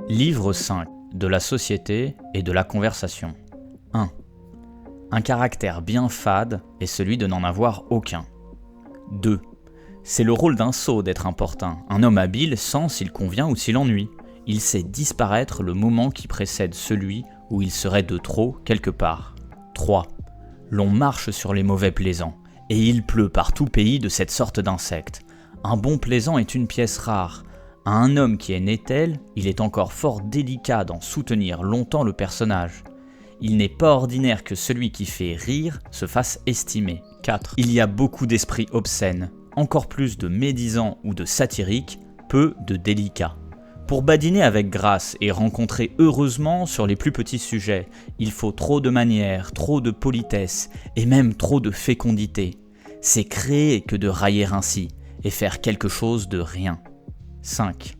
Livre 5 de la société et de la conversation. 1. Un caractère bien fade est celui de n'en avoir aucun. 2. C'est le rôle d'un sot d'être importun. Un homme habile sent s'il convient ou s'il ennuie. Il sait disparaître le moment qui précède celui où il serait de trop quelque part. 3. L'on marche sur les mauvais plaisants, et il pleut par tout pays de cette sorte d'insectes. Un bon plaisant est une pièce rare. À un homme qui est né tel, il est encore fort délicat d'en soutenir longtemps le personnage. Il n'est pas ordinaire que celui qui fait rire se fasse estimer. 4. Il y a beaucoup d'esprits obscènes, encore plus de médisants ou de satiriques, peu de délicats. Pour badiner avec grâce et rencontrer heureusement sur les plus petits sujets, il faut trop de manières, trop de politesse et même trop de fécondité. C'est créer que de railler ainsi et faire quelque chose de rien. 5.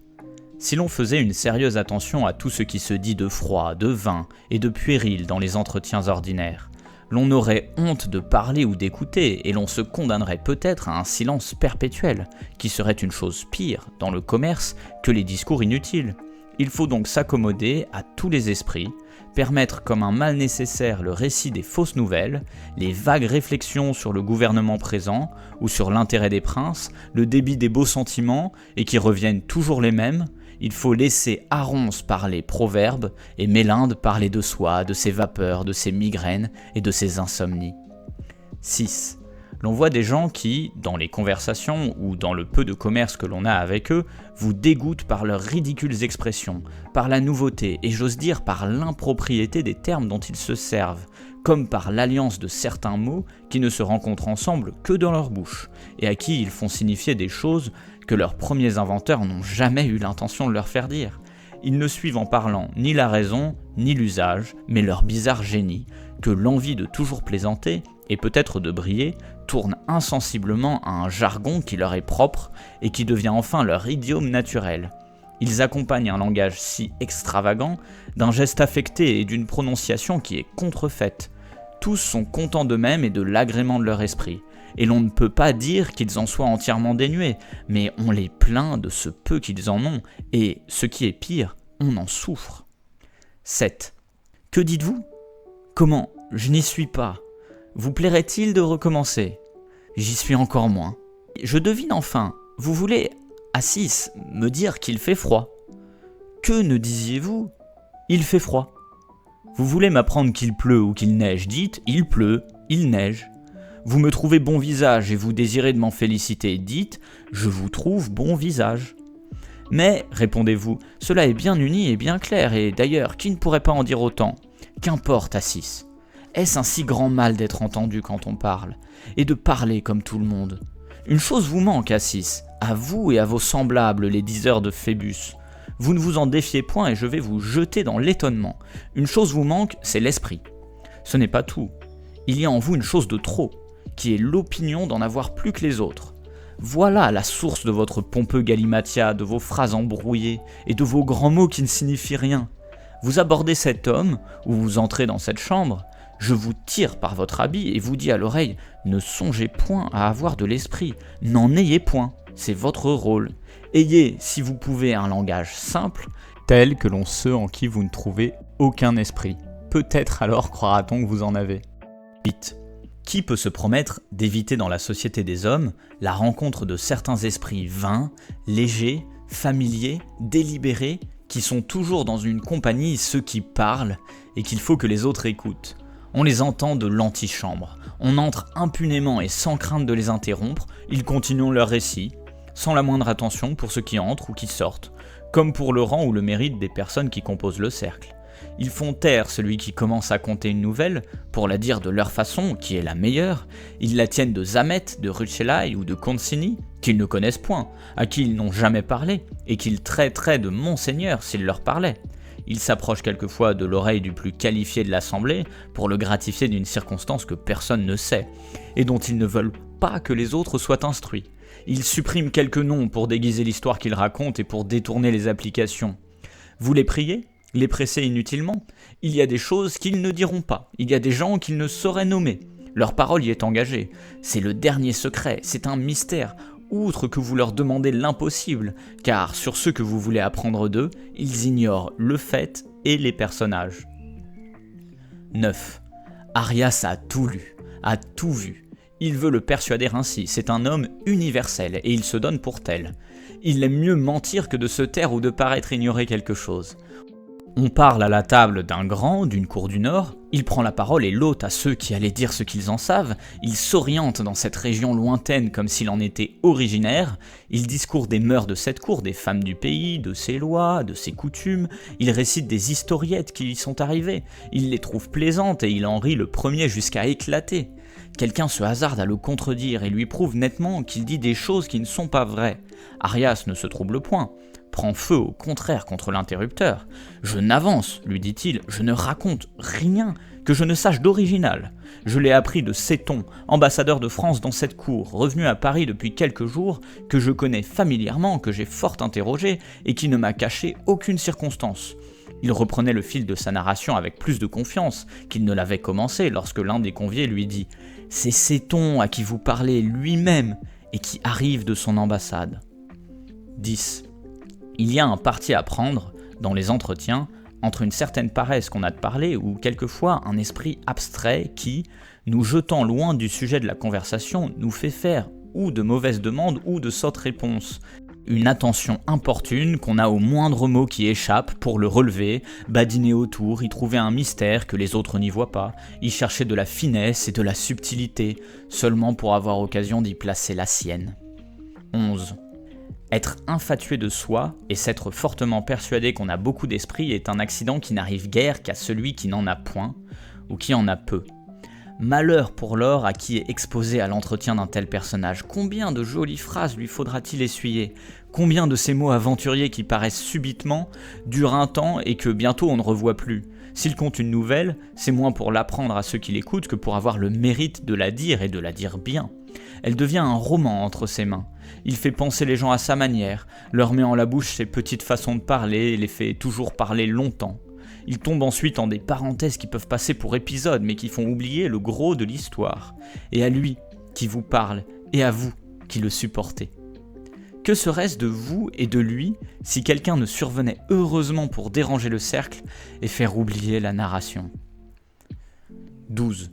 Si l'on faisait une sérieuse attention à tout ce qui se dit de froid, de vain et de puéril dans les entretiens ordinaires, l'on aurait honte de parler ou d'écouter et l'on se condamnerait peut-être à un silence perpétuel, qui serait une chose pire dans le commerce que les discours inutiles. Il faut donc s'accommoder à tous les esprits, permettre comme un mal nécessaire le récit des fausses nouvelles, les vagues réflexions sur le gouvernement présent ou sur l'intérêt des princes, le débit des beaux sentiments et qui reviennent toujours les mêmes. Il faut laisser Aronce parler proverbes et Mélinde parler de soi, de ses vapeurs, de ses migraines et de ses insomnies. 6. L'on voit des gens qui, dans les conversations ou dans le peu de commerce que l'on a avec eux, vous dégoûtent par leurs ridicules expressions, par la nouveauté et j'ose dire par l'impropriété des termes dont ils se servent, comme par l'alliance de certains mots qui ne se rencontrent ensemble que dans leur bouche, et à qui ils font signifier des choses que leurs premiers inventeurs n'ont jamais eu l'intention de leur faire dire. Ils ne suivent en parlant ni la raison, ni l'usage, mais leur bizarre génie, que l'envie de toujours plaisanter, et peut-être de briller, tourne insensiblement à un jargon qui leur est propre et qui devient enfin leur idiome naturel. Ils accompagnent un langage si extravagant d'un geste affecté et d'une prononciation qui est contrefaite. Tous sont contents d'eux-mêmes et de l'agrément de leur esprit, et l'on ne peut pas dire qu'ils en soient entièrement dénués, mais on les plaint de ce peu qu'ils en ont, et, ce qui est pire, on en souffre. 7. Que dites-vous ? Comment ? Je n'y suis pas. Vous plairait-il de recommencer ? J'y suis encore moins. Je devine enfin, vous voulez, à 6, me dire qu'il fait froid. Que ne disiez-vous ? Il fait froid. Vous voulez m'apprendre qu'il pleut ou qu'il neige, dites, il pleut, il neige. Vous me trouvez bon visage et vous désirez de m'en féliciter, dites, je vous trouve bon visage. Mais, répondez-vous, cela est bien uni et bien clair, et d'ailleurs, qui ne pourrait pas en dire autant ? Qu'importe à 6. Est-ce un si grand mal d'être entendu quand on parle, et de parler comme tout le monde ? Une chose vous manque, Assis, à vous et à vos semblables, les diseurs de Phébus. Vous ne vous en défiez point et je vais vous jeter dans l'étonnement. Une chose vous manque, c'est l'esprit. Ce n'est pas tout. Il y a en vous une chose de trop, qui est l'opinion d'en avoir plus que les autres. Voilà la source de votre pompeux galimatia, de vos phrases embrouillées et de vos grands mots qui ne signifient rien. Vous abordez cet homme, ou vous entrez dans cette chambre, je vous tire par votre habit et vous dis à l'oreille « Ne songez point à avoir de l'esprit, n'en ayez point, c'est votre rôle. Ayez, si vous pouvez, un langage simple, tel que l'on ceux en qui vous ne trouvez aucun esprit. Peut-être alors croira-t-on que vous en avez. » 8. Qui peut se promettre d'éviter dans la société des hommes la rencontre de certains esprits vains, légers, familiers, délibérés, qui sont toujours dans une compagnie ceux qui parlent et qu'il faut que les autres écoutent. On les entend de l'antichambre, on entre impunément et sans crainte de les interrompre, ils continuent leur récit, sans la moindre attention pour ceux qui entrent ou qui sortent, comme pour le rang ou le mérite des personnes qui composent le cercle. Ils font taire celui qui commence à conter une nouvelle, pour la dire de leur façon, qui est la meilleure, ils la tiennent de Zamet, de Rucellai ou de Concini, qu'ils ne connaissent point, à qui ils n'ont jamais parlé, et qu'ils traiteraient de Monseigneur s'ils leur parlaient. Ils s'approchent quelquefois de l'oreille du plus qualifié de l'assemblée pour le gratifier d'une circonstance que personne ne sait, et dont ils ne veulent pas que les autres soient instruits. Ils suppriment quelques noms pour déguiser l'histoire qu'ils racontent et pour détourner les applications. Vous les priez ? Les presser inutilement ? Il y a des choses qu'ils ne diront pas, il y a des gens qu'ils ne sauraient nommer. Leur parole y est engagée. C'est le dernier secret, c'est un mystère. outre que vous leur demandez l'impossible, car sur ce que vous voulez apprendre d'eux, ils ignorent le fait et les personnages. 9. Arias a tout lu, a tout vu. Il veut le persuader ainsi, c'est un homme universel et il se donne pour tel. Il aime mieux mentir que de se taire ou de paraître ignorer quelque chose. On parle à la table d'un grand, d'une cour du Nord, il prend la parole et l'ôte à ceux qui allaient dire ce qu'ils en savent, il s'oriente dans cette région lointaine comme s'il en était originaire, il discourt des mœurs de cette cour, des femmes du pays, de ses lois, de ses coutumes, il récite des historiettes qui lui sont arrivées, il les trouve plaisantes et il en rit le premier jusqu'à éclater. Quelqu'un se hasarde à le contredire et lui prouve nettement qu'il dit des choses qui ne sont pas vraies. Arias ne se trouble point, prend feu au contraire contre l'interrupteur. « Je n'avance, lui dit-il, je ne raconte rien que je ne sache d'original. Je l'ai appris de Céton, ambassadeur de France dans cette cour, revenu à Paris depuis quelques jours, que je connais familièrement, que j'ai fort interrogé et qui ne m'a caché aucune circonstance. » Il reprenait le fil de sa narration avec plus de confiance qu'il ne l'avait commencé lorsque l'un des conviés lui dit « C'est Céton à qui vous parlez lui-même et qui arrive de son ambassade. » 10. Il y a un parti à prendre, dans les entretiens, entre une certaine paresse qu'on a de parler ou quelquefois un esprit abstrait qui, nous jetant loin du sujet de la conversation, nous fait faire ou de mauvaises demandes ou de sottes réponses. Une attention importune qu'on a au moindre mot qui échappe pour le relever, badiner autour, y trouver un mystère que les autres n'y voient pas, y chercher de la finesse et de la subtilité, seulement pour avoir occasion d'y placer la sienne. 11. Être infatué de soi et s'être fortement persuadé qu'on a beaucoup d'esprit est un accident qui n'arrive guère qu'à celui qui n'en a point, ou qui en a peu. Malheur pour l'or à qui est exposé à l'entretien d'un tel personnage. Combien de jolies phrases lui faudra-t-il essuyer? Combien de ces mots aventuriers qui paraissent subitement, durent un temps et que bientôt on ne revoit plus? S'il compte une nouvelle, c'est moins pour l'apprendre à ceux qui l'écoutent que pour avoir le mérite de la dire et de la dire bien. Elle devient un roman entre ses mains. Il fait penser les gens à sa manière, leur met en la bouche ses petites façons de parler et les fait toujours parler longtemps. Il tombe ensuite en des parenthèses qui peuvent passer pour épisodes mais qui font oublier le gros de l'histoire. Et à lui qui vous parle et à vous qui le supportez. Que serait-ce de vous et de lui si quelqu'un ne survenait heureusement pour déranger le cercle et faire oublier la narration? 12.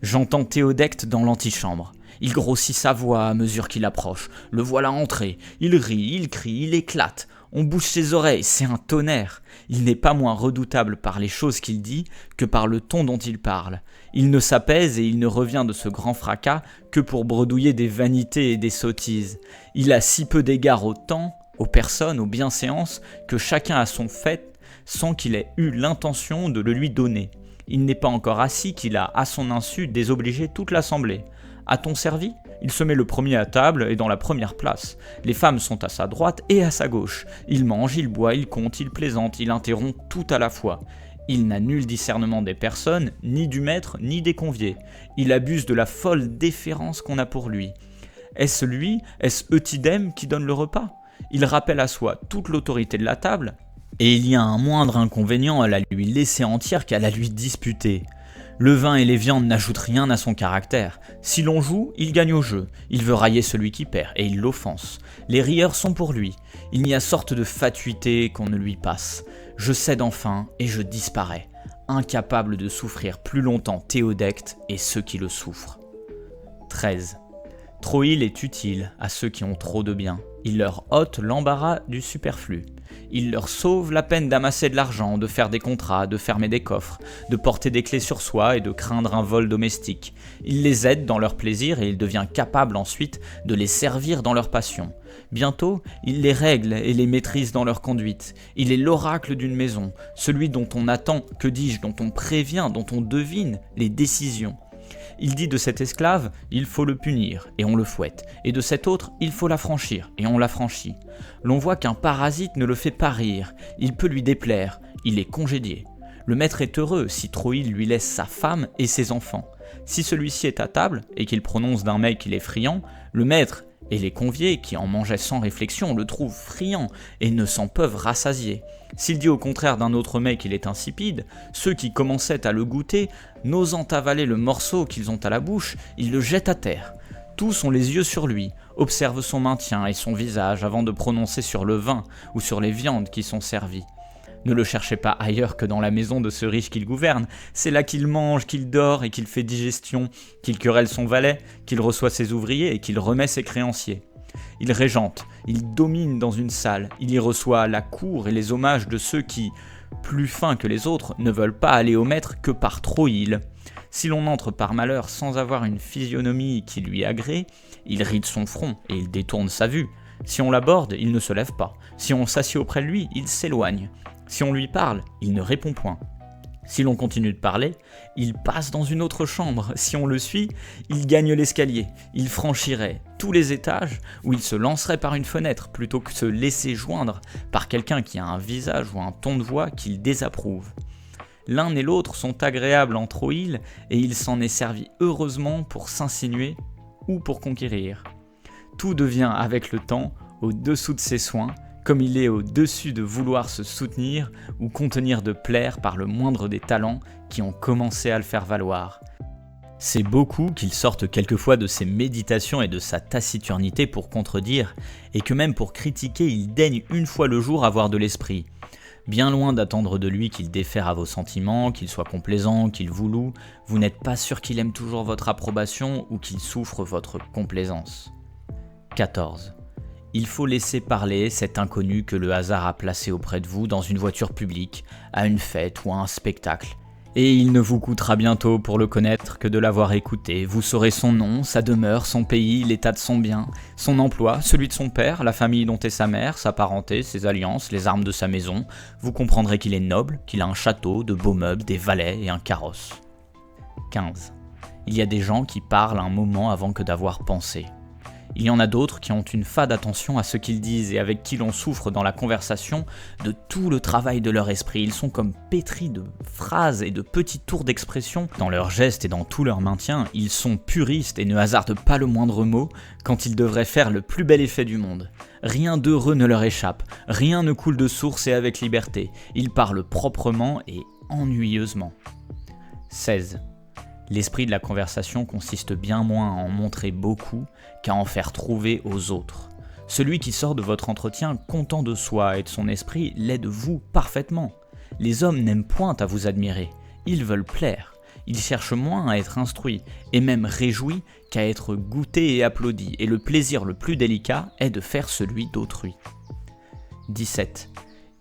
J'entends Théodecte dans l'antichambre. Il grossit sa voix à mesure qu'il approche. Le voilà entré. Il rit, il crie, il éclate. On bouche ses oreilles, c'est un tonnerre. Il n'est pas moins redoutable par les choses qu'il dit que par le ton dont il parle. Il ne s'apaise et il ne revient de ce grand fracas que pour bredouiller des vanités et des sottises. Il a si peu d'égard au temps, aux personnes, aux bienséances, que chacun a son fait sans qu'il ait eu l'intention de le lui donner. Il n'est pas encore assis qu'il a, à son insu, désobligé toute l'assemblée. A-t-on servi? Il se met le premier à table et dans la première place. Les femmes sont à sa droite et à sa gauche. Il mange, il boit, il compte, il plaisante, il interrompt tout à la fois. Il n'a nul discernement des personnes, ni du maître, ni des conviés. Il abuse de la folle déférence qu'on a pour lui. Est-ce lui, est-ce Eutydème qui donne le repas? Il rappelle à soi toute l'autorité de la table, et il y a un moindre inconvénient à la lui laisser entière qu'à la lui disputer. Le vin et les viandes n'ajoutent rien à son caractère. Si l'on joue, il gagne au jeu. Il veut railler celui qui perd, et il l'offense. Les rieurs sont pour lui. Il n'y a sorte de fatuité qu'on ne lui passe. Je cède enfin, et je disparais, incapable de souffrir plus longtemps Théodecte et ceux qui le souffrent. 13. Troïl est utile à ceux qui ont trop de biens. Il leur ôte l'embarras du superflu. Il leur sauve la peine d'amasser de l'argent, de faire des contrats, de fermer des coffres, de porter des clés sur soi et de craindre un vol domestique. Il les aide dans leur plaisir et il devient capable ensuite de les servir dans leur passion. Bientôt, il les règle et les maîtrise dans leur conduite. Il est l'oracle d'une maison, celui dont on attend, que dis-je, dont on prévient, dont on devine les décisions. Il dit de cet esclave, il faut le punir, et on le fouette, et de cet autre, il faut l'affranchir, et on l'affranchit. L'on voit qu'un parasite ne le fait pas rire, il peut lui déplaire, il est congédié. Le maître est heureux si Troïl lui laisse sa femme et ses enfants. Si celui-ci est à table, et qu'il prononce d'un mets qu'il est friand, le maître et les conviés, qui en mangeaient sans réflexion, le trouvent friand et ne s'en peuvent rassasier. S'il dit au contraire d'un autre mets qu'il est insipide, ceux qui commençaient à le goûter, n'osant avaler le morceau qu'ils ont à la bouche, ils le jettent à terre. Tous ont les yeux sur lui, observent son maintien et son visage avant de prononcer sur le vin ou sur les viandes qui sont servies. Ne le cherchez pas ailleurs que dans la maison de ce riche qu'il gouverne, c'est là qu'il mange, qu'il dort et qu'il fait digestion, qu'il querelle son valet, qu'il reçoit ses ouvriers et qu'il remet ses créanciers. Il régente, il domine dans une salle, il y reçoit la cour et les hommages de ceux qui, plus fins que les autres, ne veulent pas aller au maître que par trop île. Si l'on entre par malheur sans avoir une physionomie qui lui agrée, il ride son front et il détourne sa vue. Si on l'aborde, il ne se lève pas. Si on s'assied auprès de lui, il s'éloigne. Si on lui parle, il ne répond point. Si l'on continue de parler, il passe dans une autre chambre. Si on le suit, il gagne l'escalier. Il franchirait tous les étages ou il se lancerait par une fenêtre plutôt que se laisser joindre par quelqu'un qui a un visage ou un ton de voix qu'il désapprouve. L'un et l'autre sont agréables en trop île et il s'en est servi heureusement pour s'insinuer ou pour conquérir. Tout devient avec le temps au-dessous de ses soins, comme il est au-dessus de vouloir se soutenir ou contenir de plaire par le moindre des talents qui ont commencé à le faire valoir. C'est beaucoup qu'il sorte quelquefois de ses méditations et de sa taciturnité pour contredire, et que même pour critiquer il daigne une fois le jour avoir de l'esprit. Bien loin d'attendre de lui qu'il défère à vos sentiments, qu'il soit complaisant, qu'il vous loue, vous n'êtes pas sûr qu'il aime toujours votre approbation ou qu'il souffre votre complaisance. 14. Il faut laisser parler cet inconnu que le hasard a placé auprès de vous dans une voiture publique, à une fête ou à un spectacle. Et il ne vous coûtera bientôt pour le connaître que de l'avoir écouté. Vous saurez son nom, sa demeure, son pays, l'état de son bien, son emploi, celui de son père, la famille dont est sa mère, sa parenté, ses alliances, les armes de sa maison. Vous comprendrez qu'il est noble, qu'il a un château, de beaux meubles, des valets et un carrosse. 15. Il y a des gens qui parlent un moment avant que d'avoir pensé. Il y en a d'autres qui ont une fade attention à ce qu'ils disent et avec qui l'on souffre dans la conversation de tout le travail de leur esprit. Ils sont comme pétris de phrases et de petits tours d'expression dans leurs gestes et dans tout leur maintien. Ils sont puristes et ne hasardent pas le moindre mot quand ils devraient faire le plus bel effet du monde. Rien d'heureux ne leur échappe, rien ne coule de source et avec liberté. Ils parlent proprement et ennuyeusement. 16. L'esprit de la conversation consiste bien moins à en montrer beaucoup qu'à en faire trouver aux autres. Celui qui sort de votre entretien content de soi et de son esprit l'est de vous parfaitement. Les hommes n'aiment point à vous admirer, ils veulent plaire. Ils cherchent moins à être instruits et même réjouis qu'à être goûtés et applaudis, et le plaisir le plus délicat est de faire celui d'autrui. 17.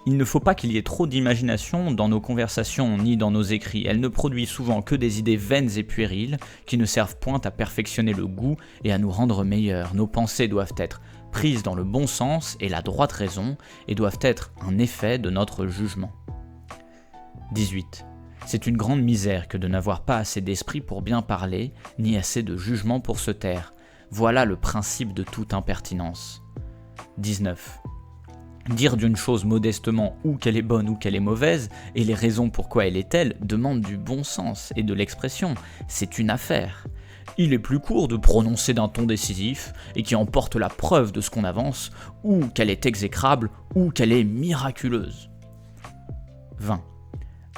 Il ne faut pas qu'il y ait trop d'imagination dans nos conversations ni dans nos écrits. Elle ne produit souvent que des idées vaines et puériles qui ne servent point à perfectionner le goût et à nous rendre meilleurs. Nos pensées doivent être prises dans le bon sens et la droite raison et doivent être un effet de notre jugement. 18. C'est une grande misère que de n'avoir pas assez d'esprit pour bien parler, ni assez de jugement pour se taire. Voilà le principe de toute impertinence. 19. Dire d'une chose modestement ou qu'elle est bonne ou qu'elle est mauvaise, et les raisons pourquoi elle est telle, demande du bon sens et de l'expression. C'est une affaire. Il est plus court de prononcer d'un ton décisif et qui emporte la preuve de ce qu'on avance, ou qu'elle est exécrable ou qu'elle est miraculeuse. 20.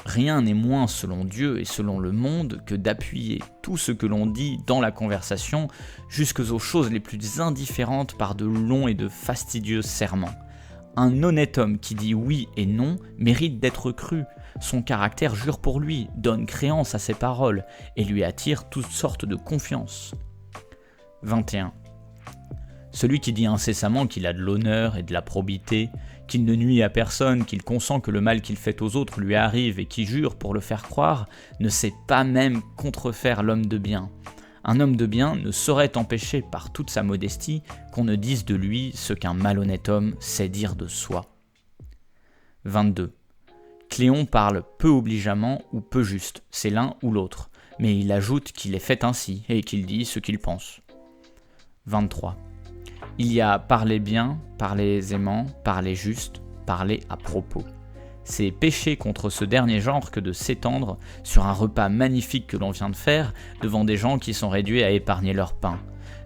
Rien n'est moins selon Dieu et selon le monde que d'appuyer tout ce que l'on dit dans la conversation jusqu'aux choses les plus indifférentes par de longs et de fastidieux serments. Un honnête homme qui dit oui et non mérite d'être cru. Son caractère jure pour lui, donne créance à ses paroles et lui attire toutes sortes de confiance. 21. Celui qui dit incessamment qu'il a de l'honneur et de la probité, qu'il ne nuit à personne, qu'il consent que le mal qu'il fait aux autres lui arrive et qui jure pour le faire croire, ne sait pas même contrefaire l'homme de bien. Un homme de bien ne saurait empêcher par toute sa modestie qu'on ne dise de lui ce qu'un malhonnête homme sait dire de soi. 22. Cléon parle peu obligeamment ou peu juste, c'est l'un ou l'autre, mais il ajoute qu'il est fait ainsi et qu'il dit ce qu'il pense. 23. Il y a parler bien, parler aisément, parler juste, parler à propos. C'est pécher contre ce dernier genre que de s'étendre sur un repas magnifique que l'on vient de faire devant des gens qui sont réduits à épargner leur pain,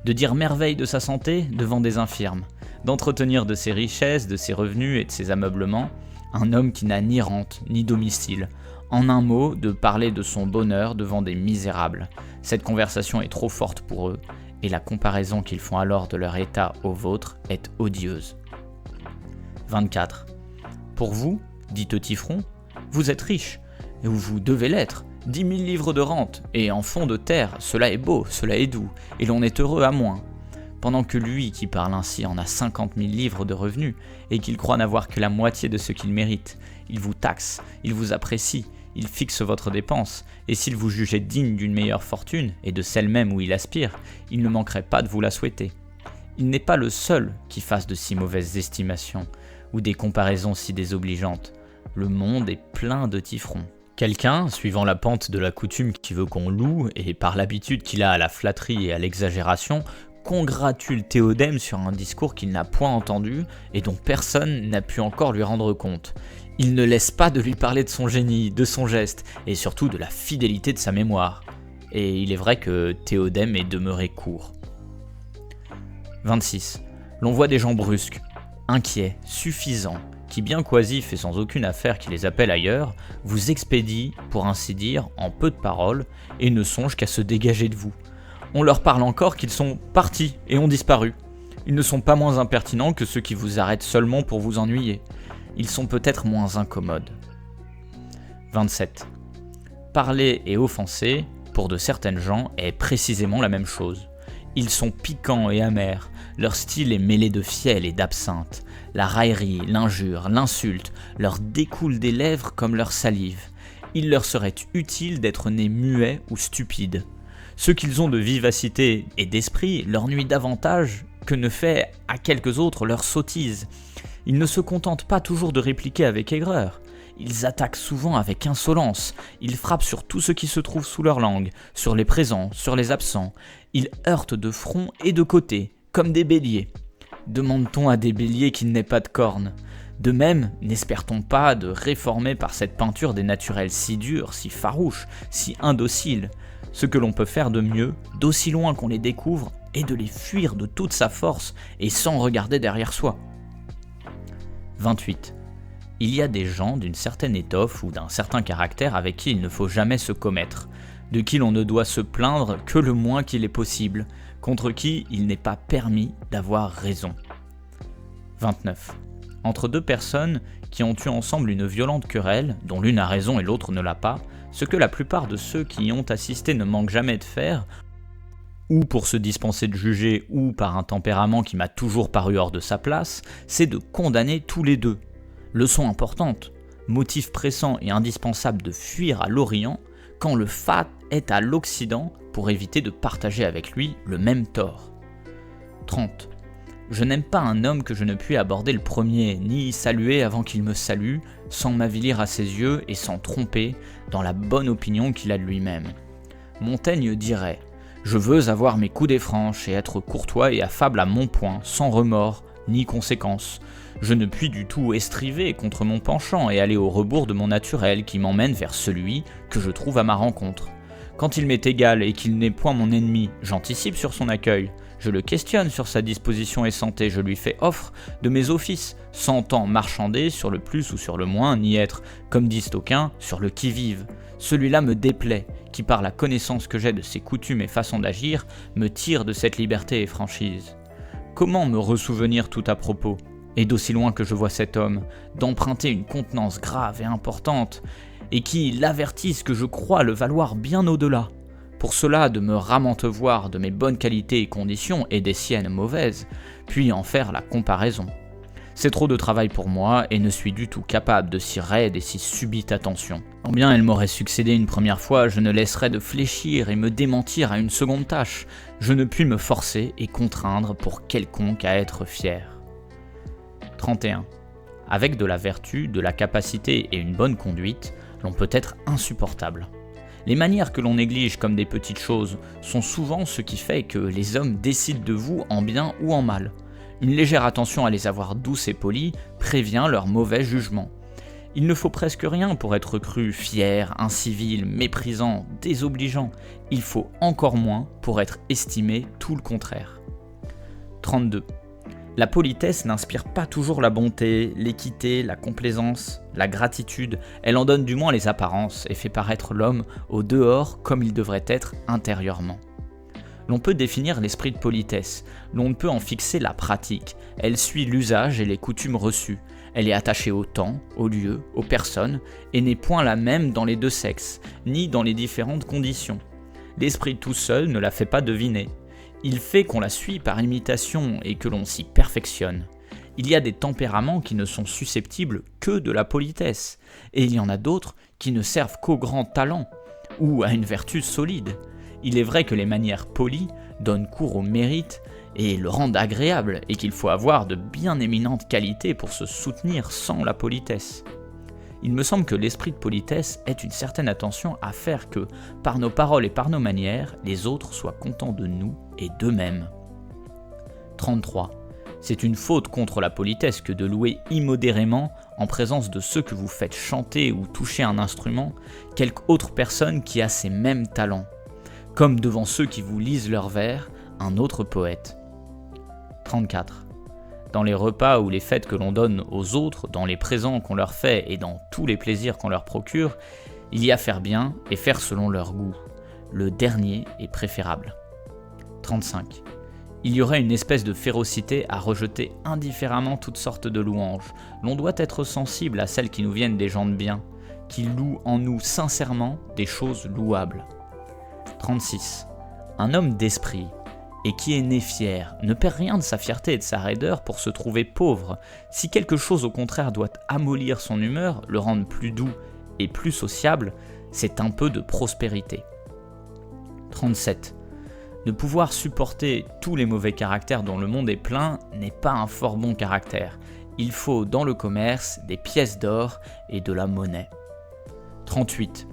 de dire merveille de sa santé devant des infirmes, d'entretenir de ses richesses, de ses revenus et de ses ameublements un homme qui n'a ni rente ni domicile, en un mot de parler de son bonheur devant des misérables. Cette conversation est trop forte pour eux, et la comparaison qu'ils font alors de leur état au vôtre est odieuse. 24. Pour vous, dit Teutifron, vous êtes riche, et vous devez l'être, 10 000 livres de rente, et en fond de terre, cela est beau, cela est doux, et l'on est heureux à moins. Pendant que lui qui parle ainsi en a 50 000 livres de revenus, et qu'il croit n'avoir que la moitié de ce qu'il mérite, il vous taxe, il vous apprécie, il fixe votre dépense, et s'il vous jugeait digne d'une meilleure fortune, et de celle même où il aspire, il ne manquerait pas de vous la souhaiter. Il n'est pas le seul qui fasse de si mauvaises estimations, ou des comparaisons si désobligeantes. Le monde est plein de tifrons. Quelqu'un, suivant la pente de la coutume qui veut qu'on loue, et par l'habitude qu'il a à la flatterie et à l'exagération, congratule Théodème sur un discours qu'il n'a point entendu et dont personne n'a pu encore lui rendre compte. Il ne laisse pas de lui parler de son génie, de son geste, et surtout de la fidélité de sa mémoire. Et il est vrai que Théodème est demeuré court. 26. L'on voit des gens brusques, inquiets, suffisants, qui bien qu'oisifs et sans aucune affaire qui les appelle ailleurs, vous expédient, pour ainsi dire, en peu de paroles, et ne songent qu'à se dégager de vous. On leur parle encore qu'ils sont partis et ont disparu. Ils ne sont pas moins impertinents que ceux qui vous arrêtent seulement pour vous ennuyer. Ils sont peut-être moins incommodes. 27. Parler et offenser, pour de certaines gens, est précisément la même chose. Ils sont piquants et amers, leur style est mêlé de fiel et d'absinthe. La raillerie, l'injure, l'insulte leur découlent des lèvres comme leur salive. Il leur serait utile d'être nés muets ou stupides. Ce qu'ils ont de vivacité et d'esprit leur nuit davantage que ne fait à quelques autres leur sottise. Ils ne se contentent pas toujours de répliquer avec aigreur. Ils attaquent souvent avec insolence. Ils frappent sur tout ce qui se trouve sous leur langue, sur les présents, sur les absents. Ils heurtent de front et de côté, comme des béliers. Demande-t-on à des béliers qu'ils n'aient pas de cornes? De même, n'espère-t-on pas de réformer par cette peinture des naturels si durs, si farouches, si indociles? Ce que l'on peut faire de mieux, d'aussi loin qu'on les découvre, est de les fuir de toute sa force et sans regarder derrière soi. 28. Il y a des gens d'une certaine étoffe ou d'un certain caractère avec qui il ne faut jamais se commettre, de qui l'on ne doit se plaindre que le moins qu'il est possible, contre qui il n'est pas permis d'avoir raison. 29. Entre deux personnes qui ont eu ensemble une violente querelle, dont l'une a raison et l'autre ne l'a pas, ce que la plupart de ceux qui y ont assisté ne manquent jamais de faire, ou pour se dispenser de juger, ou par un tempérament qui m'a toujours paru hors de sa place, c'est de condamner tous les deux. Leçon importante, motif pressant et indispensable de fuir à l'Orient quand le fat est à l'Occident pour éviter de partager avec lui le même tort. 30. Je n'aime pas un homme que je ne puis aborder le premier, ni saluer avant qu'il me salue, sans m'avilir à ses yeux et sans tromper dans la bonne opinion qu'il a de lui-même. Montaigne dirait « Je veux avoir mes coudées franches et être courtois et affable à mon point, sans remords ni conséquences. Je ne puis du tout estriver contre mon penchant et aller au rebours de mon naturel qui m'emmène vers celui que je trouve à ma rencontre. Quand il m'est égal et qu'il n'est point mon ennemi, j'anticipe sur son accueil. Je le questionne sur sa disposition et santé, je lui fais offre de mes offices, sans tant marchander sur le plus ou sur le moins, ni être, comme disent aucuns, sur le qui-vive. Celui-là me déplaît, qui par la connaissance que j'ai de ses coutumes et façons d'agir, me tire de cette liberté et franchise. Comment me ressouvenir tout à propos, et d'aussi loin que je vois cet homme, d'emprunter une contenance grave et importante, et qui l'avertisse que je crois le valoir bien au-delà. Pour cela de me ramentevoir de mes bonnes qualités et conditions et des siennes mauvaises, puis en faire la comparaison. C'est trop de travail pour moi et ne suis du tout capable de si raide et si subite attention. Quand bien elle m'aurait succédé une première fois, je ne laisserais de fléchir et me démentir à une seconde tâche. Je ne puis me forcer et contraindre pour quelconque à être fier. 31. Avec de la vertu, de la capacité et une bonne conduite, l'on peut être insupportable. Les manières que l'on néglige comme des petites choses sont souvent ce qui fait que les hommes décident de vous en bien ou en mal. Une légère attention à les avoir douces et polies prévient leur mauvais jugement. Il ne faut presque rien pour être cru fier, incivil, méprisant, désobligeant. Il faut encore moins pour être estimé tout le contraire. 32. La politesse n'inspire pas toujours la bonté, l'équité, la complaisance, la gratitude. Elle en donne du moins les apparences et fait paraître l'homme au dehors comme il devrait être intérieurement. L'on peut définir l'esprit de politesse, l'on ne peut en fixer la pratique. Elle suit l'usage et les coutumes reçues. Elle est attachée au temps, au lieu, aux personnes, et n'est point la même dans les deux sexes, ni dans les différentes conditions. L'esprit tout seul ne la fait pas deviner. Il fait qu'on la suit par imitation et que l'on s'y perfectionne. Il y a des tempéraments qui ne sont susceptibles que de la politesse, et il y en a d'autres qui ne servent qu'au grand talent, ou à une vertu solide. Il est vrai que les manières polies donnent cours au mérite et le rendent agréable, et qu'il faut avoir de bien éminentes qualités pour se soutenir sans la politesse. Il me semble que l'esprit de politesse est une certaine attention à faire que, par nos paroles et par nos manières, les autres soient contents de nous et d'eux-mêmes. 33. C'est une faute contre la politesse que de louer immodérément, en présence de ceux que vous faites chanter ou toucher un instrument, quelque autre personne qui a ces mêmes talents, comme devant ceux qui vous lisent leurs vers, un autre poète. 34. Dans les repas ou les fêtes que l'on donne aux autres, dans les présents qu'on leur fait et dans tous les plaisirs qu'on leur procure, il y a faire bien et faire selon leur goût. Le dernier est préférable. 35. Il y aurait une espèce de férocité à rejeter indifféremment toutes sortes de louanges. L'on doit être sensible à celles qui nous viennent des gens de bien, qui louent en nous sincèrement des choses louables. 36. Un homme d'esprit, et qui est né fier, ne perd rien de sa fierté et de sa raideur pour se trouver pauvre. Si quelque chose au contraire doit amollir son humeur, le rendre plus doux et plus sociable, c'est un peu de prospérité. 37. Ne pouvoir supporter tous les mauvais caractères dont le monde est plein n'est pas un fort bon caractère. Il faut dans le commerce des pièces d'or et de la monnaie. 38.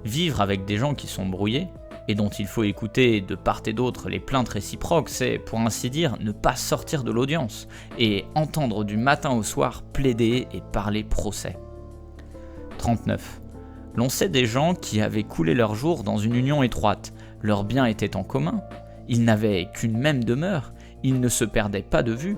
Vivre avec des gens qui sont brouillés, et dont il faut écouter de part et d'autre les plaintes réciproques, c'est, pour ainsi dire, ne pas sortir de l'audience, et entendre du matin au soir plaider et parler procès. 39. L'on sait des gens qui avaient coulé leur jour dans une union étroite, leurs biens étaient en commun, ils n'avaient qu'une même demeure, ils ne se perdaient pas de vue,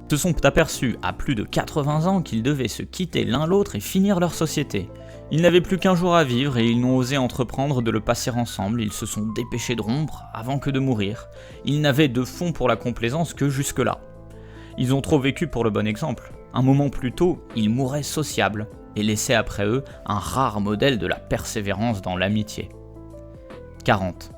se sont aperçus à plus de 80 ans qu'ils devaient se quitter l'un l'autre et finir leur société. Ils n'avaient plus qu'un jour à vivre et ils n'ont osé entreprendre de le passer ensemble, ils se sont dépêchés de rompre avant que de mourir. Ils n'avaient de fond pour la complaisance que jusque-là. Ils ont trop vécu pour le bon exemple. Un moment plus tôt, ils mouraient sociables et laissaient après eux un rare modèle de la persévérance dans l'amitié. 40.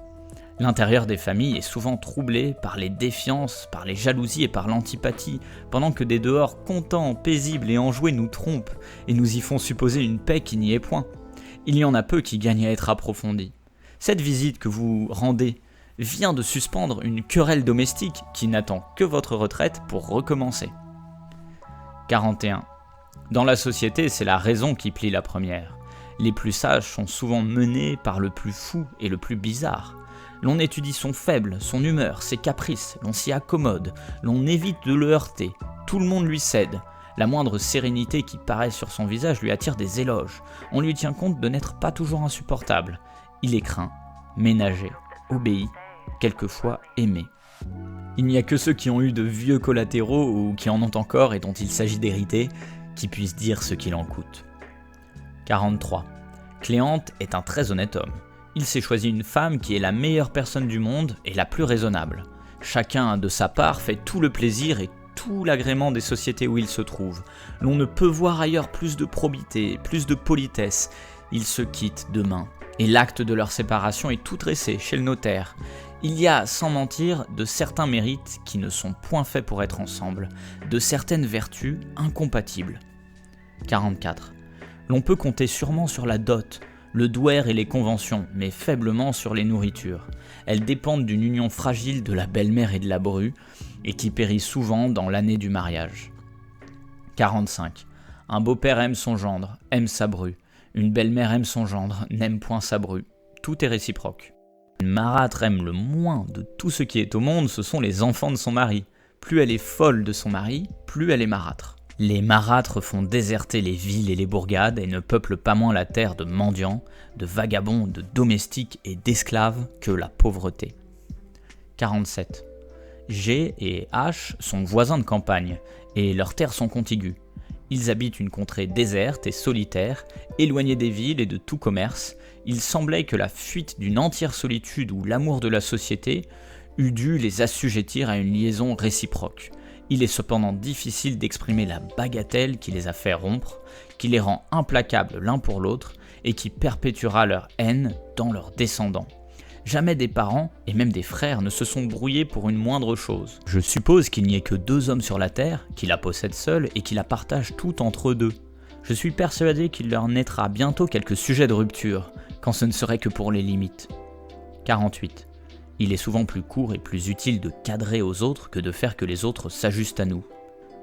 L'intérieur des familles est souvent troublé par les défiances, par les jalousies et par l'antipathie, pendant que des dehors contents, paisibles et enjoués nous trompent et nous y font supposer une paix qui n'y est point. Il y en a peu qui gagnent à être approfondis. Cette visite que vous rendez vient de suspendre une querelle domestique qui n'attend que votre retraite pour recommencer. 41. Dans la société, c'est la raison qui plie la première. Les plus sages sont souvent menés par le plus fou et le plus bizarre. L'on étudie son faible, son humeur, ses caprices, l'on s'y accommode, l'on évite de le heurter, tout le monde lui cède. La moindre sérénité qui paraît sur son visage lui attire des éloges. On lui tient compte de n'être pas toujours insupportable. Il est craint, ménagé, obéi, quelquefois aimé. Il n'y a que ceux qui ont eu de vieux collatéraux ou qui en ont encore et dont il s'agit d'hériter, qui puissent dire ce qu'il en coûte. 43. Cléante est un très honnête homme. Il s'est choisi une femme qui est la meilleure personne du monde et la plus raisonnable. Chacun, de sa part, fait tout le plaisir et tout l'agrément des sociétés où il se trouve. L'on ne peut voir ailleurs plus de probité, plus de politesse. Ils se quittent demain, et l'acte de leur séparation est tout dressé chez le notaire. Il y a, sans mentir, de certains mérites qui ne sont point faits pour être ensemble, de certaines vertus incompatibles. 44. L'on peut compter sûrement sur la dot, le douaire et les conventions, mais faiblement sur les nourritures. Elles dépendent d'une union fragile de la belle-mère et de la bru, et qui périt souvent dans l'année du mariage. 45. Un beau-père aime son gendre, aime sa bru. Une belle-mère aime son gendre, n'aime point sa bru. Tout est réciproque. Une marâtre aime le moins de tout ce qui est au monde, ce sont les enfants de son mari. Plus elle est folle de son mari, plus elle est marâtre. Les marâtres font déserter les villes et les bourgades et ne peuplent pas moins la terre de mendiants, de vagabonds, de domestiques et d'esclaves que la pauvreté. 47. G et H sont voisins de campagne, et leurs terres sont contiguës. Ils habitent une contrée déserte et solitaire, éloignés des villes et de tout commerce. Il semblait que la fuite d'une entière solitude ou l'amour de la société eût dû les assujettir à une liaison réciproque. Il est cependant difficile d'exprimer la bagatelle qui les a fait rompre, qui les rend implacables l'un pour l'autre et qui perpétuera leur haine dans leurs descendants. Jamais des parents, et même des frères, ne se sont brouillés pour une moindre chose. Je suppose qu'il n'y ait que 2 hommes sur la terre, qui la possèdent seuls et qui la partagent toute entre eux deux. Je suis persuadé qu'il leur naîtra bientôt quelques sujets de rupture, quand ce ne serait que pour les limites. 48. Il est souvent plus court et plus utile de cadrer aux autres que de faire que les autres s'ajustent à nous.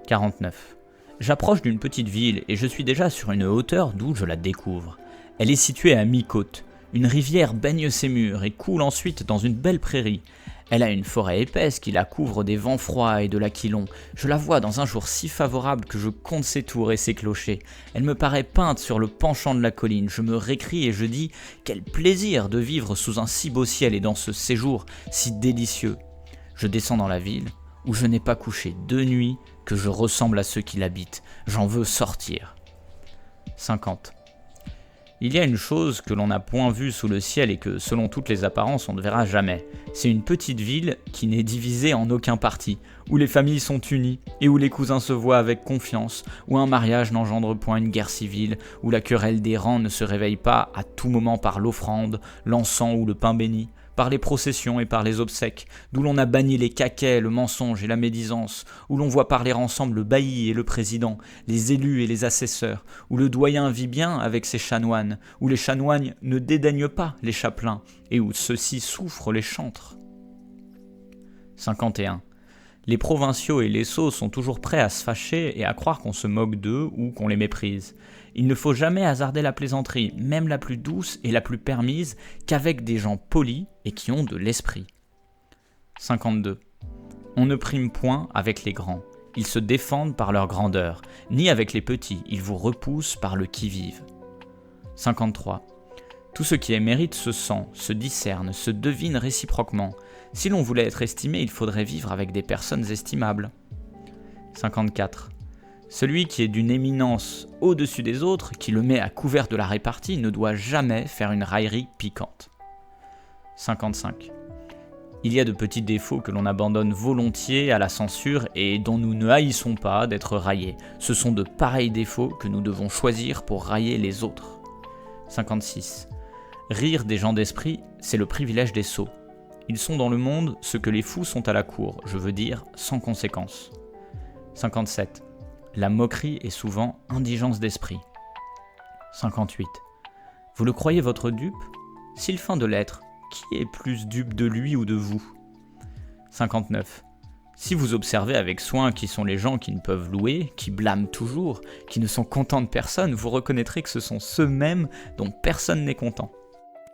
49. J'approche d'une petite ville et je suis déjà sur une hauteur d'où je la découvre. Elle est située à mi-côte. Une rivière baigne ses murs et coule ensuite dans une belle prairie. Elle a une forêt épaisse qui la couvre des vents froids et de l'aquilon. Je la vois dans un jour si favorable que je compte ses tours et ses clochers. Elle me paraît peinte sur le penchant de la colline. Je me récrie et je dis « Quel plaisir de vivre sous un si beau ciel et dans ce séjour si délicieux !» Je descends dans la ville, où je n'ai pas couché 2 nuits, que je ressemble à ceux qui l'habitent. J'en veux sortir. 50. Il y a une chose que l'on n'a point vue sous le ciel et que, selon toutes les apparences, on ne verra jamais. C'est une petite ville qui n'est divisée en aucun parti, où les familles sont unies et où les cousins se voient avec confiance, où un mariage n'engendre point une guerre civile, où la querelle des rangs ne se réveille pas à tout moment par l'offrande, l'encens ou le pain béni, par les processions et par les obsèques, d'où l'on a banni les caquets, le mensonge et la médisance, où l'on voit parler ensemble le bailli et le président, les élus et les assesseurs, où le doyen vit bien avec ses chanoines, où les chanoines ne dédaignent pas les chapelains, et où ceux-ci souffrent les chantres. 51. Les provinciaux et les sots sont toujours prêts à se fâcher et à croire qu'on se moque d'eux ou qu'on les méprise. Il ne faut jamais hasarder la plaisanterie, même la plus douce et la plus permise, qu'avec des gens polis et qui ont de l'esprit. 52. On ne prime point avec les grands. Ils se défendent par leur grandeur, ni avec les petits, ils vous repoussent par le qui-vive. 53. Tout ce qui est mérite se sent, se discerne, se devine réciproquement. Si l'on voulait être estimé, il faudrait vivre avec des personnes estimables. 54. Celui qui est d'une éminence au-dessus des autres, qui le met à couvert de la répartie, ne doit jamais faire une raillerie piquante. 55. Il y a de petits défauts que l'on abandonne volontiers à la censure et dont nous ne haïssons pas d'être raillés. Ce sont de pareils défauts que nous devons choisir pour railler les autres. 56. Rire des gens d'esprit, c'est le privilège des sots. Ils sont dans le monde ce que les fous sont à la cour, je veux dire sans conséquence. 57. La moquerie est souvent indigence d'esprit. 58. Vous le croyez votre dupe ? S'il feint de l'être, qui est plus dupe de lui ou de vous ? 59. Si vous observez avec soin qui sont les gens qui ne peuvent louer, qui blâment toujours, qui ne sont contents de personne, vous reconnaîtrez que ce sont ceux-mêmes dont personne n'est content.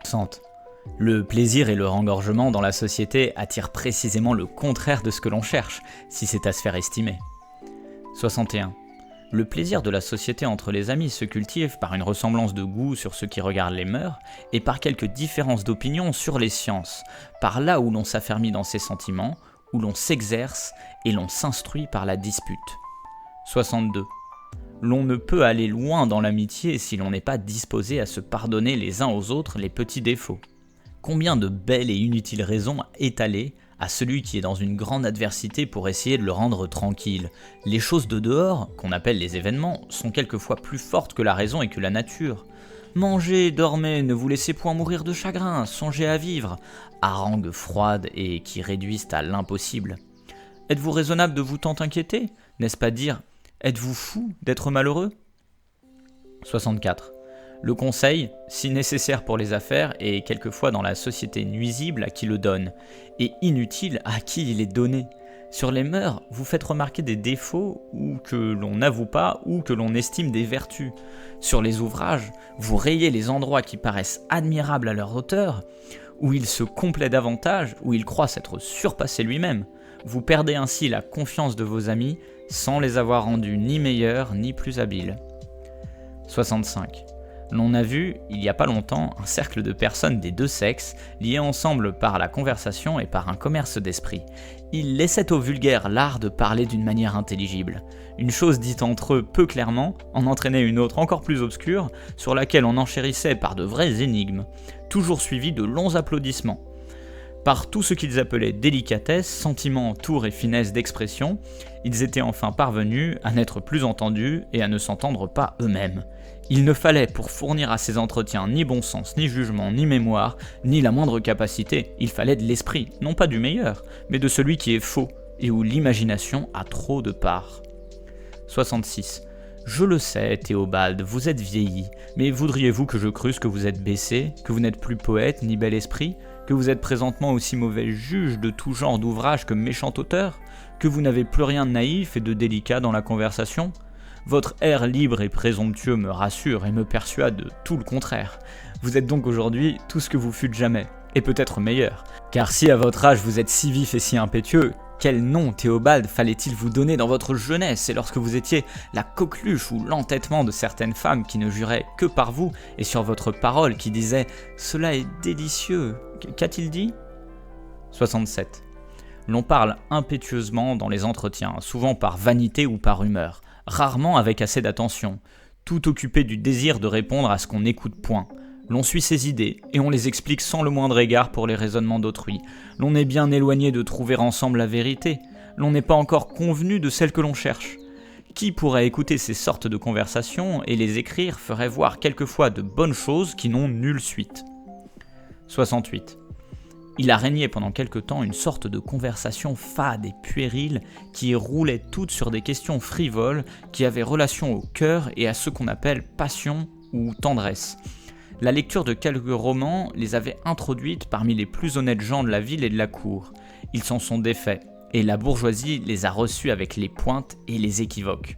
60. Le plaisir et le rengorgement dans la société attirent précisément le contraire de ce que l'on cherche, si c'est à se faire estimer. 61. Le plaisir de la société entre les amis se cultive par une ressemblance de goût sur ce qui regarde les mœurs et par quelques différences d'opinion sur les sciences, par là où l'on s'affermit dans ses sentiments, où l'on s'exerce et l'on s'instruit par la dispute. 62. L'on ne peut aller loin dans l'amitié si l'on n'est pas disposé à se pardonner les uns aux autres les petits défauts. Combien de belles et inutiles raisons étaler à celui qui est dans une grande adversité pour essayer de le rendre tranquille. Les choses de dehors, qu'on appelle les événements, sont quelquefois plus fortes que la raison et que la nature. Mangez, dormez, ne vous laissez point mourir de chagrin, songez à vivre. Harangues froides et qui réduisent à l'impossible. Êtes-vous raisonnable de vous tant inquiéter ? N'est-ce pas dire « Êtes-vous fou d'être malheureux ?» 64. Le conseil, si nécessaire pour les affaires, est quelquefois dans la société nuisible à qui le donne, et inutile à qui il est donné. Sur les mœurs, vous faites remarquer des défauts ou que l'on n'avoue pas ou que l'on estime des vertus. Sur les ouvrages, vous rayez les endroits qui paraissent admirables à leur auteur, où il se complaît davantage, où il croit s'être surpassé lui-même. Vous perdez ainsi la confiance de vos amis sans les avoir rendus ni meilleurs ni plus habiles. 65. L'on a vu, il n'y a pas longtemps, un cercle de personnes des deux sexes, liés ensemble par la conversation et par un commerce d'esprit. Ils laissaient aux vulgaires l'art de parler d'une manière intelligible. Une chose dite entre eux peu clairement en entraînait une autre encore plus obscure, sur laquelle on enchérissait par de vraies énigmes, toujours suivies de longs applaudissements. Par tout ce qu'ils appelaient délicatesse, sentiment, tour et finesse d'expression, ils étaient enfin parvenus à n'être plus entendus et à ne s'entendre pas eux-mêmes. Il ne fallait pour fournir à ces entretiens ni bon sens, ni jugement, ni mémoire, ni la moindre capacité, il fallait de l'esprit, non pas du meilleur, mais de celui qui est faux, et où l'imagination a trop de part. 66. Je le sais, Théobald, vous êtes vieilli, mais voudriez-vous que je crusse que vous êtes baissé, que vous n'êtes plus poète ni bel esprit, que vous êtes présentement aussi mauvais juge de tout genre d'ouvrage que méchant auteur, que vous n'avez plus rien de naïf et de délicat dans la conversation ? Votre air libre et présomptueux me rassure et me persuade de tout le contraire. Vous êtes donc aujourd'hui tout ce que vous fûtes jamais, et peut-être meilleur. Car si à votre âge vous êtes si vif et si impétueux, quel nom, Théobald, fallait-il vous donner dans votre jeunesse et lorsque vous étiez la coqueluche ou l'entêtement de certaines femmes qui ne juraient que par vous et sur votre parole qui disaient « Cela est délicieux ». Qu'a-t-il dit ? 67. L'on parle impétueusement dans les entretiens, souvent par vanité ou par humeur, rarement avec assez d'attention, tout occupé du désir de répondre à ce qu'on n'écoute point. L'on suit ses idées, et on les explique sans le moindre égard pour les raisonnements d'autrui. L'on est bien éloigné de trouver ensemble la vérité. L'on n'est pas encore convenu de celle que l'on cherche. Qui pourrait écouter ces sortes de conversations et les écrire ferait voir quelquefois de bonnes choses qui n'ont nulle suite. 68. Il a régné pendant quelque temps une sorte de conversation fade et puérile qui roulait toutes sur des questions frivoles qui avaient relation au cœur et à ce qu'on appelle passion ou tendresse. La lecture de quelques romans les avait introduites parmi les plus honnêtes gens de la ville et de la cour. Ils s'en sont défaits, et la bourgeoisie les a reçus avec les pointes et les équivoques.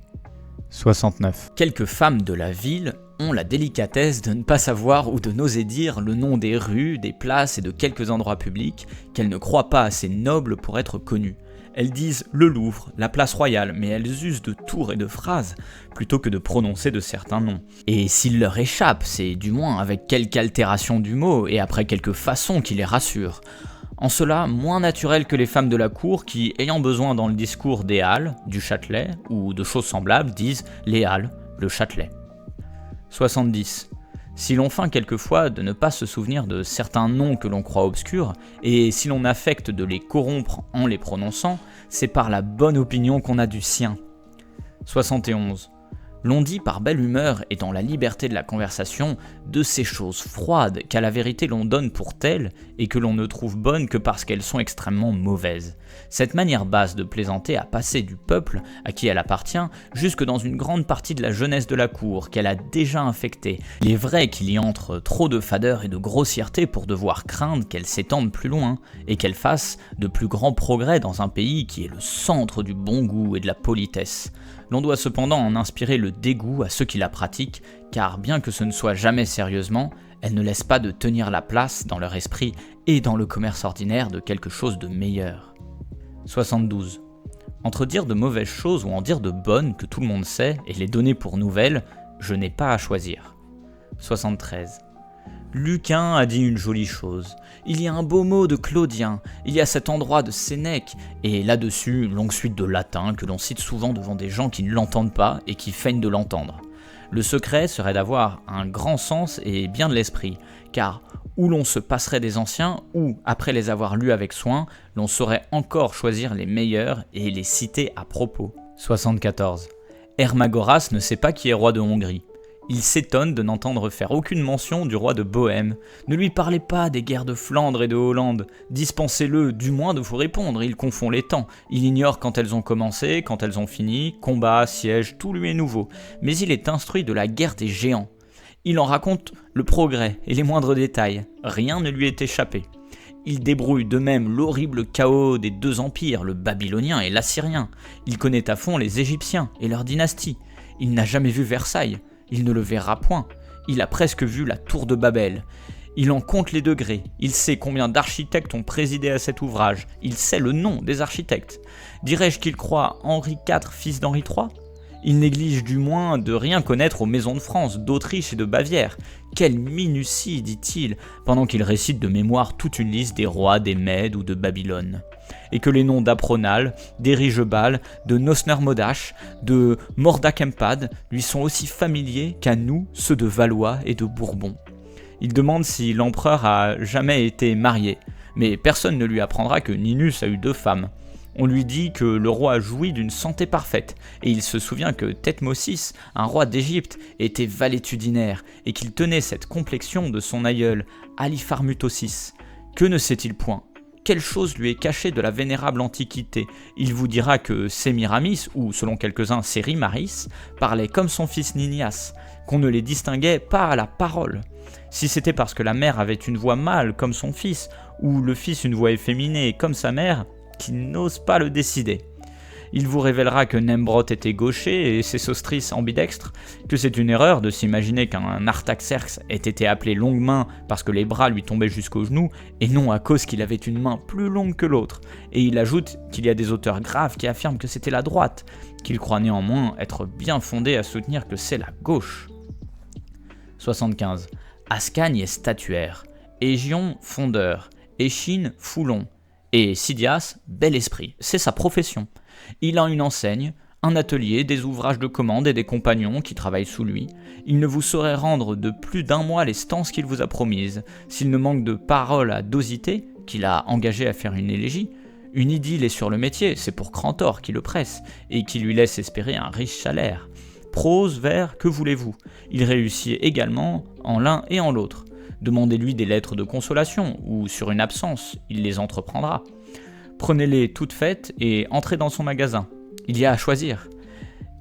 69. Quelques femmes de la ville ont la délicatesse de ne pas savoir ou de n'oser dire le nom des rues, des places et de quelques endroits publics qu'elles ne croient pas assez nobles pour être connues. Elles disent le Louvre, la place royale, mais elles usent de tours et de phrases plutôt que de prononcer de certains noms. Et s'il leur échappe, c'est du moins avec quelque altération du mot et après quelques façons qui les rassurent. En cela, moins naturel que les femmes de la cour qui, ayant besoin dans le discours des Halles, du Châtelet ou de choses semblables, disent les Halles, le Châtelet. 70. Si l'on feint quelquefois de ne pas se souvenir de certains noms que l'on croit obscurs, et si l'on affecte de les corrompre en les prononçant, c'est par la bonne opinion qu'on a du sien. 71. L'on dit par belle humeur et dans la liberté de la conversation de ces choses froides qu'à la vérité l'on donne pour telles et que l'on ne trouve bonnes que parce qu'elles sont extrêmement mauvaises. Cette manière basse de plaisanter a passé du peuple à qui elle appartient jusque dans une grande partie de la jeunesse de la cour qu'elle a déjà infectée. Il est vrai qu'il y entre trop de fadeur et de grossièreté pour devoir craindre qu'elle s'étende plus loin et qu'elle fasse de plus grands progrès dans un pays qui est le centre du bon goût et de la politesse. L'on doit cependant en inspirer le dégoût à ceux qui la pratiquent, car bien que ce ne soit jamais sérieusement, elle ne laisse pas de tenir la place dans leur esprit et dans le commerce ordinaire de quelque chose de meilleur. 72. Entre dire de mauvaises choses ou en dire de bonnes que tout le monde sait et les donner pour nouvelles, je n'ai pas à choisir. 73. Lucain a dit une jolie chose. Il y a un beau mot de Claudien, il y a cet endroit de Sénèque, et là-dessus une longue suite de latin que l'on cite souvent devant des gens qui ne l'entendent pas et qui feignent de l'entendre. Le secret serait d'avoir un grand sens et bien de l'esprit, car où l'on se passerait des anciens, ou, après les avoir lus avec soin, l'on saurait encore choisir les meilleurs et les citer à propos. 74. Hermagoras ne sait pas qui est roi de Hongrie. Il s'étonne de n'entendre faire aucune mention du roi de Bohême. Ne lui parlez pas des guerres de Flandre et de Hollande. Dispensez-le du moins de vous répondre, il confond les temps. Il ignore quand elles ont commencé, quand elles ont fini, combats, sièges, tout lui est nouveau. Mais il est instruit de la guerre des géants. Il en raconte le progrès et les moindres détails. Rien ne lui est échappé. Il débrouille de même l'horrible chaos des deux empires, le babylonien et l'assyrien. Il connaît à fond les Égyptiens et leur dynastie. Il n'a jamais vu Versailles. Il ne le verra point. Il a presque vu la tour de Babel. Il en compte les degrés. Il sait combien d'architectes ont présidé à cet ouvrage. Il sait le nom des architectes. Dirais-je qu'il croit Henri IV, fils d'Henri III ? Il néglige du moins de rien connaître aux maisons de France, d'Autriche et de Bavière. Quelle minutie, dit-il, pendant qu'il récite de mémoire toute une liste des rois des Mèdes ou de Babylone. Et que les noms d'Apronal, d'Érigebal, de Nosnermodash, de Mordakempad lui sont aussi familiers qu'à nous ceux de Valois et de Bourbon. Il demande si l'empereur a jamais été marié. mais personne ne lui apprendra que Ninus a eu 2 femmes. On lui dit que le roi jouit d'une santé parfaite, et il se souvient que Thutmosis, un roi d'Égypte, était valétudinaire, et qu'il tenait cette complexion de son aïeul, Alifarmutosis. Que ne sait-il point ? Quelle chose lui est cachée de la vénérable antiquité ? Il vous dira que Sémiramis, ou selon quelques-uns Sérimaris, parlait comme son fils Ninias, qu'on ne les distinguait pas à la parole. Si c'était parce que la mère avait une voix mâle comme son fils, ou le fils une voix efféminée comme sa mère, qu'il n'ose pas le décider. Il vous révélera que Nembrot était gaucher et Sésostris ambidextre, que c'est une erreur de s'imaginer qu'un Artaxerxes ait été appelé longue main parce que les bras lui tombaient jusqu'aux genoux, et non à cause qu'il avait une main plus longue que l'autre, et il ajoute qu'il y a des auteurs graves qui affirment que c'était la droite, qu'il croit néanmoins être bien fondé à soutenir que c'est la gauche. 75. Ascagne est statuaire, Égion fondeur, Échine foulon, et Sidias, bel esprit, c'est sa profession. Il a une enseigne, un atelier, des ouvrages de commande et des compagnons qui travaillent sous lui. Il ne vous saurait rendre de plus d'1 mois les stances qu'il vous a promises, s'il ne manque de paroles à Dosithée, qu'il a engagé à faire une élégie. Une idylle est sur le métier, c'est pour Crantor qui le presse, et qui lui laisse espérer un riche salaire. Prose, vers, que voulez-vous ? Il réussit également en l'un et en l'autre. Demandez-lui des lettres de consolation, ou sur une absence, il les entreprendra. Prenez-les toutes faites et entrez dans son magasin. Il y a à choisir.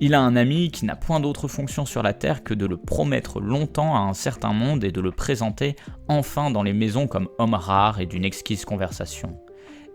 Il a un ami qui n'a point d'autre fonction sur la terre que de le promettre longtemps à un certain monde et de le présenter enfin dans les maisons comme homme rare et d'une exquise conversation.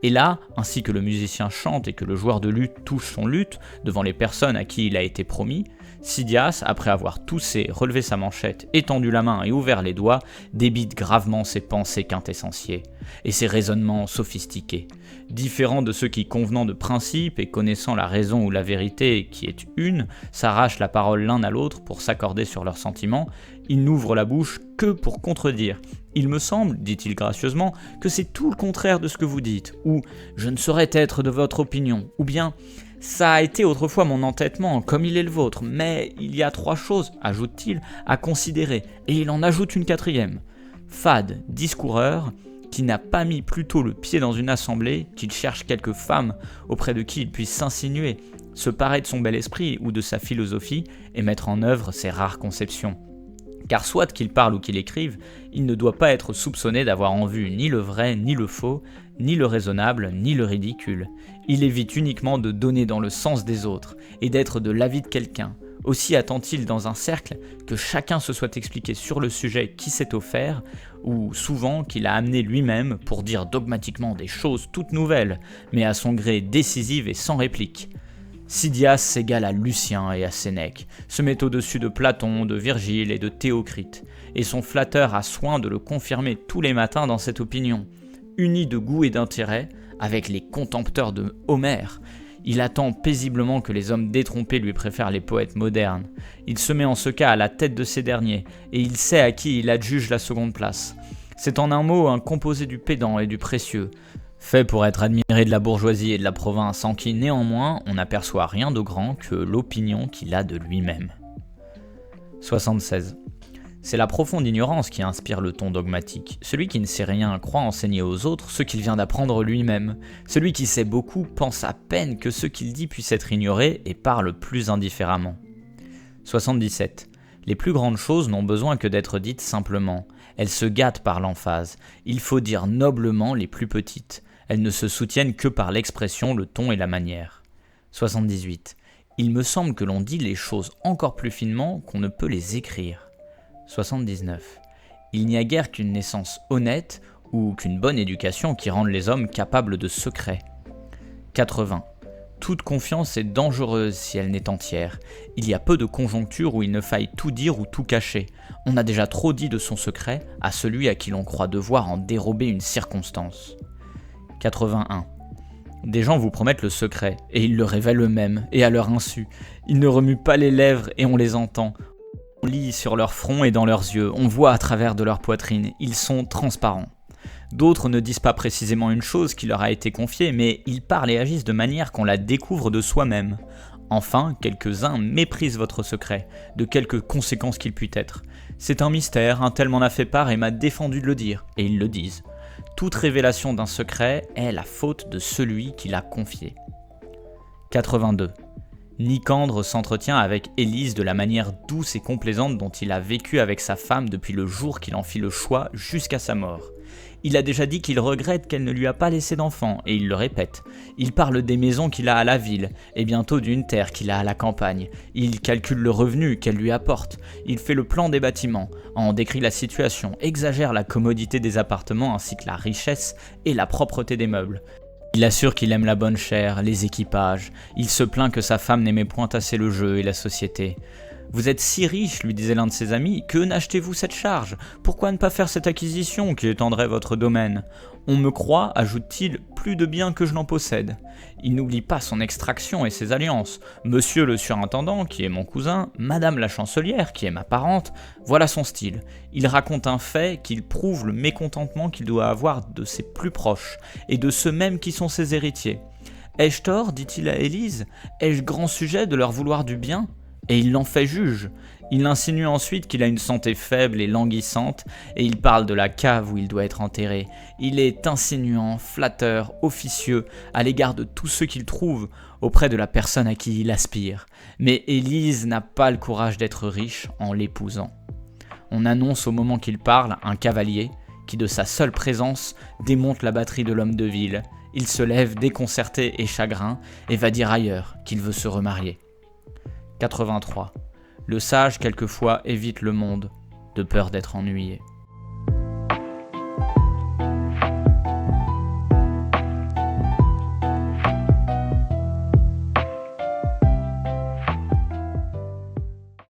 Et là, ainsi que le musicien chante et que le joueur de luth touche son luth devant les personnes à qui il a été promis, Sidias, après avoir toussé, relevé sa manchette, étendu la main et ouvert les doigts, débite gravement ses pensées quintessentiées et ses raisonnements sophistiqués. Différents de ceux qui, convenant de principe et connaissant la raison ou la vérité qui est une, s'arrachent la parole l'un à l'autre pour s'accorder sur leurs sentiments, ils n'ouvrent la bouche que pour contredire. Il me semble, dit-il gracieusement, que c'est tout le contraire de ce que vous dites, ou je ne saurais être de votre opinion, ou bien ça a été autrefois mon entêtement, comme il est le vôtre, mais il y a 3 choses, ajoute-t-il, à considérer, et il en ajoute une 4e. Fade, discoureur, qui n'a pas mis plus tôt le pied dans une assemblée, qu'il cherche quelque femme auprès de qui il puisse s'insinuer, se parer de son bel esprit ou de sa philosophie et mettre en œuvre ses rares conceptions. Car soit qu'il parle ou qu'il écrive, il ne doit pas être soupçonné d'avoir en vue ni le vrai, ni le faux, ni le raisonnable, ni le ridicule. Il évite uniquement de donner dans le sens des autres et d'être de l'avis de quelqu'un. Aussi attend-il dans un cercle que chacun se soit expliqué sur le sujet qui s'est offert, ou souvent qu'il a amené lui-même pour dire dogmatiquement des choses toutes nouvelles, mais à son gré décisives et sans réplique. Sidias s'égale à Lucien et à Sénèque, se met au-dessus de Platon, de Virgile et de Théocrite, et son flatteur a soin de le confirmer tous les matins dans cette opinion. Uni de goût et d'intérêt, avec les contempteurs de Homère, il attend paisiblement que les hommes détrompés lui préfèrent les poètes modernes. Il se met en ce cas à la tête de ces derniers, et il sait à qui il adjuge la seconde place. C'est en un mot un composé du pédant et du précieux, fait pour être admiré de la bourgeoisie et de la province, en qui néanmoins on n'aperçoit rien de grand que l'opinion qu'il a de lui-même. 76. C'est la profonde ignorance qui inspire le ton dogmatique. Celui qui ne sait rien croit enseigner aux autres ce qu'il vient d'apprendre lui-même. Celui qui sait beaucoup pense à peine que ce qu'il dit puisse être ignoré et parle plus indifféremment. 77. Les plus grandes choses n'ont besoin que d'être dites simplement. Elles se gâtent par l'emphase. Il faut dire noblement les plus petites. Elles ne se soutiennent que par l'expression, le ton et la manière. 78. Il me semble que l'on dit les choses encore plus finement qu'on ne peut les écrire. 79. Il n'y a guère qu'une naissance honnête ou qu'une bonne éducation qui rende les hommes capables de secrets. 80. Toute confiance est dangereuse si elle n'est entière. Il y a peu de conjonctures où il ne faille tout dire ou tout cacher. On a déjà trop dit de son secret à celui à qui l'on croit devoir en dérober une circonstance. 81. Des gens vous promettent le secret, et ils le révèlent eux-mêmes, et à leur insu. Ils ne remuent pas les lèvres, et on les entend. On lit sur leur front et dans leurs yeux, on voit à travers de leur poitrine, ils sont transparents. D'autres ne disent pas précisément une chose qui leur a été confiée, mais ils parlent et agissent de manière qu'on la découvre de soi-même. Enfin, quelques-uns méprisent votre secret, de quelque conséquence qu'il puisse être. C'est un mystère, un tel m'en a fait part et m'a défendu de le dire, et ils le disent. Toute révélation d'un secret est la faute de celui qui l'a confié. 82. Nicandre s'entretient avec Élise de la manière douce et complaisante dont il a vécu avec sa femme depuis le jour qu'il en fit le choix jusqu'à sa mort. Il a déjà dit qu'il regrette qu'elle ne lui a pas laissé d'enfant, et il le répète. Il parle des maisons qu'il a à la ville, et bientôt d'une terre qu'il a à la campagne. Il calcule le revenu qu'elle lui apporte. Il fait le plan des bâtiments, en décrit la situation, exagère la commodité des appartements ainsi que la richesse et la propreté des meubles. Il assure qu'il aime la bonne chère, les équipages. Il se plaint que sa femme n'aimait point assez le jeu et la société. « Vous êtes si riche, lui disait l'un de ses amis, que n'achetez-vous cette charge? Pourquoi ne pas faire cette acquisition qui étendrait votre domaine? On me croit, ajoute-t-il, plus de biens que je n'en possède. » Il n'oublie pas son extraction et ses alliances. Monsieur le surintendant, qui est mon cousin, Madame la chancelière, qui est ma parente, voilà son style. Il raconte un fait qu'il prouve le mécontentement qu'il doit avoir de ses plus proches, et de ceux mêmes qui sont ses héritiers. « Ai-je tort, dit-il à Élise, ai-je grand sujet de leur vouloir du bien ? Et il l'en fait juge. Il insinue ensuite qu'il a une santé faible et languissante, et il parle de la cave où il doit être enterré. Il est insinuant, flatteur, officieux, à l'égard de tous ceux qu'il trouve, auprès de la personne à qui il aspire. Mais Élise n'a pas le courage d'être riche en l'épousant. On annonce au moment qu'il parle un cavalier, qui de sa seule présence démonte la batterie de l'homme de ville. Il se lève déconcerté et chagrin, et va dire ailleurs qu'il veut se remarier. 83. Le sage quelquefois évite le monde, de peur d'être ennuyé.